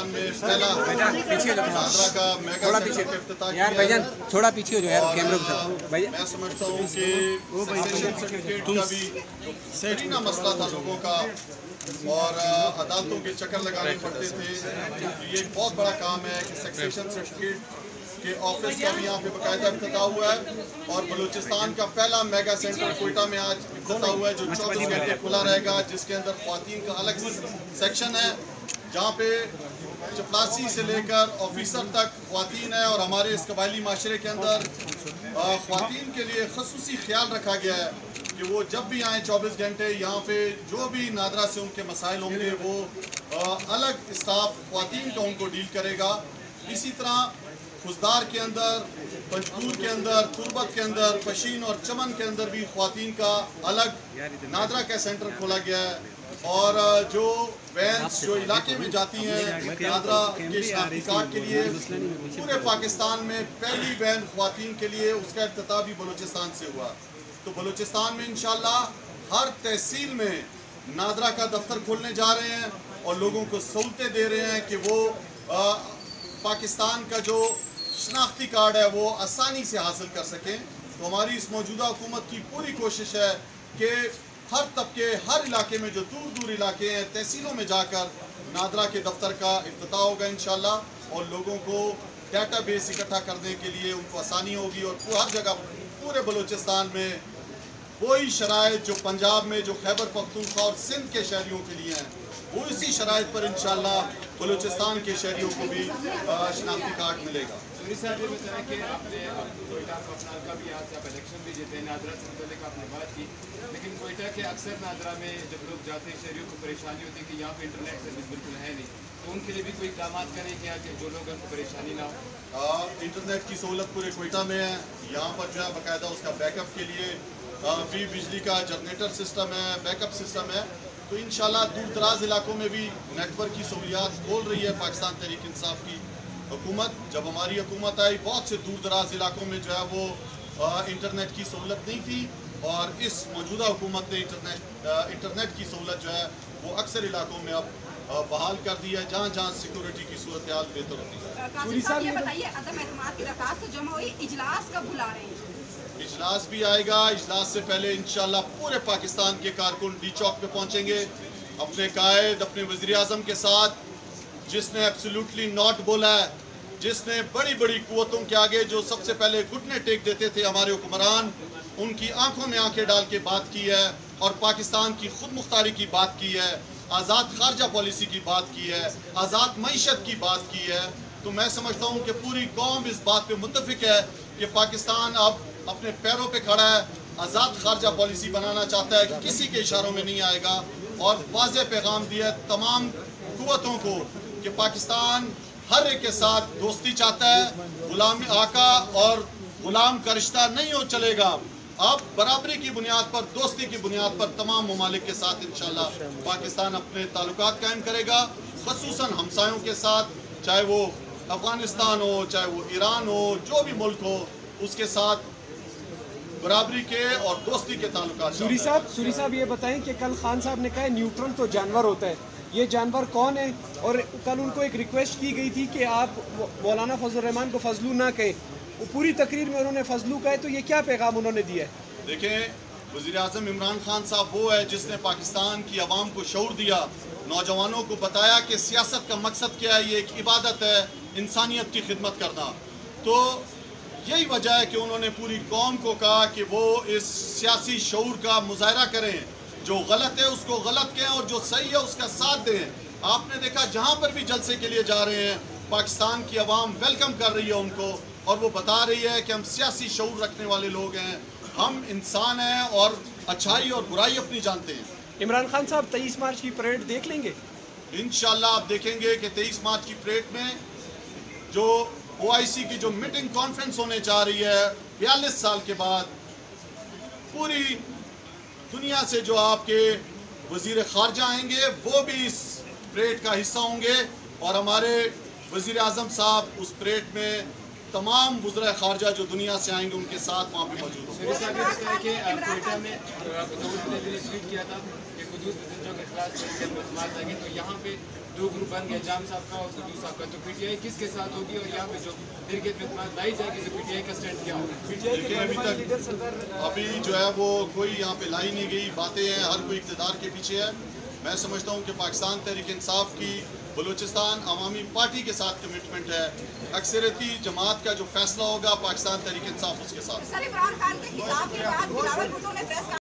पाकिस्तान में पहला नादरा का मेगा सेंटर का इफ्तिताह किया है। भाईजान थोड़ा पीछे हो जाओ यार कैमरा के। मैं समझता हूँ कि सक्सेशन सर्टिफिकेट का भी सेठना मसला था लोगों का और अदालतों के चक्कर लगाने पड़ते थे। ये एक बहुत बड़ा काम है कि सक्सेशन सर्टिफिकेट के ऑफिस का भी यहाँ पे बाकायदा इफ्तिताह हुआ है और बलूचिस्तान का पहला मेगा सेंटर कोयटा में आज इफ्तिताह हुआ है जो 24 घंटे खुला रहेगा, जिसके अंदर ख्वातीन का अलग सेक्शन है जहाँ पे चपरासी से लेकर ऑफिसर तक ख्वातीन है और हमारे इस कबायली माशरे के अंदर ख्वातीन के लिए खसूसी ख्याल रखा गया है कि वो जब भी आए 24 घंटे यहाँ पे जो भी नादरा से उनके मसाइल होंगे वो अलग स्टाफ ख्वातीन का उनको डील करेगा। इसी तरह खुजदार के अंदर, पंजगूर के अंदर, तुरबत के अंदर, पशीन और चमन के अंदर भी ख्वातीन का अलग नादरा का सेंटर खोला गया है और जो वैन्स जो इलाके में जाती हैं नादरा के शनाख्ती कार्ड के लिए, पूरे पाकिस्तान में पहली वैन ख्वातीन के लिए उसका इफ्तिताह भी बलूचिस्तान से हुआ। तो बलूचिस्तान में इंशाल्लाह हर तहसील में नादरा का दफ्तर खोलने जा रहे हैं और लोगों को सहूलतें दे रहे हैं कि वो पाकिस्तान का जो शनाख्ती कार्ड है वो आसानी से हासिल कर सकें। तो हमारी इस मौजूदा हुकूमत की पूरी कोशिश है कि हर तबके, हर इलाके में जो दूर दूर इलाके हैं तहसीलों में जाकर नादरा के दफ्तर का इफ्तिताह होगा इंशाल्लाह और लोगों को डाटा बेस इकट्ठा करने के लिए उनको आसानी होगी और हर जगह पूरे बलूचिस्तान में वही शराइत जो पंजाब में जो खैबर पख्तूनख्वा और सिंध के शहरियों के लिए हैं वो इसी शराइत पर इंशाल्लाह बलूचिस्तान के शहरियों को भी शनाख्ती कार्ड मिलेगा। साहब ये बताया कि आपने कोयटा को अपना का भी यहाँ से आप इलेक्शन भी जीते, नादरा से मुतल्लिक आपने बात की, लेकिन कोयटा के अक्सर नादरा में जब लोग जाते हैं शहरियों को परेशानी होती है कि यहाँ पे इंटरनेट सर्विस बिल्कुल है नहीं, तो उनके लिए भी कोई इक़दाम करें क्या कि जो लोग उनको परेशानी ना हो? इंटरनेट की सहूलत पूरे कोयटा में है। यहाँ पर जो है बाकायदा उसका बैकअप के लिए भी बिजली का जनरेटर सिस्टम है, बैकअप सिस्टम है। तो इंशाल्लाह दूर दराज इलाकों में भी नेटवर्क की सहूलियात खोल रही है पाकिस्तान तहरीक इंसाफ की हुकूमत। जब हमारी हुकूमत आई बहुत से दूर दराज इलाकों में जो है वो इंटरनेट की सहूलत नहीं थी और इस मौजूदा हुकूमत ने इंटरनेट की सहूलत जो है वो अक्सर इलाकों में अब बहाल कर दी है जहाँ जहाँ सिक्योरिटी की सूरत हाल बेहतर होती है। ये बताइए अदम एतमाद की दरखास्त तो जमा हुई, इजलास कब बुला रहे हैं? इजलास भी आएगा। इजलास से पहले इंशाल्लाह पूरे पाकिस्तान के कारकुन डी चौक पे पहुंचेंगे अपने कायद, अपने वज़ीर आज़म के साथ, जिसने एब्सोल्युटली नॉट बोला है, जिसने बड़ी बड़ी कुव्वतों के आगे जो सबसे पहले घुटने टेक देते थे हमारे हुक्मरान, उनकी आंखों में आंखें डाल के बात की है और पाकिस्तान की खुद मुख्तारी की बात की है, आज़ाद खारजा पॉलिसी की बात की है, आज़ाद मईशत की बात की है। तो मैं समझता हूँ कि पूरी कौम इस बात पे मुत्तफिक है कि पाकिस्तान अब अपने पैरों पे खड़ा है, आज़ाद खारजा पॉलिसी बनाना चाहता है, किसी के इशारों में नहीं आएगा और वाज़ेह पैगाम दिया तमाम कुव्वतों को कि पाकिस्तान हर एक के साथ दोस्ती चाहता है, गुलामी आका और गुलाम का रिश्ता नहीं हो चलेगा। अब बराबरी की बुनियाद पर, दोस्ती की बुनियाद पर तमाम ममालिक के साथ इंशाल्लाह पाकिस्तान अपने ताल्लुकात कायम करेगा, ख़ुसूसन हमसायों के साथ, चाहे वो अफ़गानिस्तान हो, चाहे वो ईरान हो, जो भी मुल्क हो उसके साथ बराबरी के और दोस्ती के ताल्लुकात। सूरी साहब ये बताएं कि कल खान साहब ने कहा न्यूट्रल तो जानवर होता है, ये जानवर कौन है? और कल उनको एक रिक्वेस्ट की गई थी कि आप मौलाना फजलुर रहमान को फजलू ना कहे, वो पूरी तकरीर में उन्होंने फजलू कहे, तो ये क्या पैगाम उन्होंने दिया है? देखें, वज़ीर आज़म इमरान खान साहब वो है जिसने पाकिस्तान की आवाम को शऊर दिया, नौजवानों को बताया कि सियासत का मकसद क्या है, ये एक इबादत है, इंसानियत की खिदमत करना। तो यही वजह है कि उन्होंने पूरी कौम को कहा कि वो इस सियासी शऊर का मुजाहरा करें, जो गलत है उसको गलत कहें और जो सही है उसका साथ दें। आपने देखा जहाँ पर भी जलसे के लिए जा रहे हैं पाकिस्तान की आवाम वेलकम कर रही है उनको और वो बता रही है कि हम सियासी शऊर रखने वाले लोग हैं, हम इंसान हैं और अच्छाई और बुराई अपनी जानते हैं। इमरान खान साहब 23 मार्च की परेड देख लेंगे? इंशाल्लाह आप देखेंगे कि 23 मार्च की परेड में जो OIC की जो मीटिंग कॉन्फ्रेंस होने जा रही है 42 साल के बाद, पूरी दुनिया से जो आपके वज़ीर ख़ारजा आएंगे वो भी इस परेड का हिस्सा होंगे और हमारे वज़ीर आज़म साहब उस परेड में तमाम वज़ीर ख़ारजा जो दुनिया से आएंगे उनके साथ वहाँ पे मौजूद होंगे। कोयटा में किया था कि कुदूस के खिलाफ तो यहाँ पे दो ग्रुप बन गया, जाम साहब का और गुड्डू साहब का, तो पीटीआई किसके साथ होगी और यहाँ पे जो तिरके पे लाई जाएगी तो पीटीआई का स्टैंड क्या होगा? देखिए अभी तक अभी जो है वो कोई यहाँ पे लाई नहीं गई, बातें हैं, हर कोई इक़्तिदार के पीछे है। मैं समझता हूँ कि पाकिस्तान तहरीक इंसाफ की बलूचिस्तान अवामी पार्टी के साथ कमिटमेंट है, अक्सरियती जमात का जो फैसला होगा पाकिस्तान तहरीक इंसाफ उसके साथ। सर, इमरान खान के खिताब के बाद बिलावल भुट्टो ने प्रेस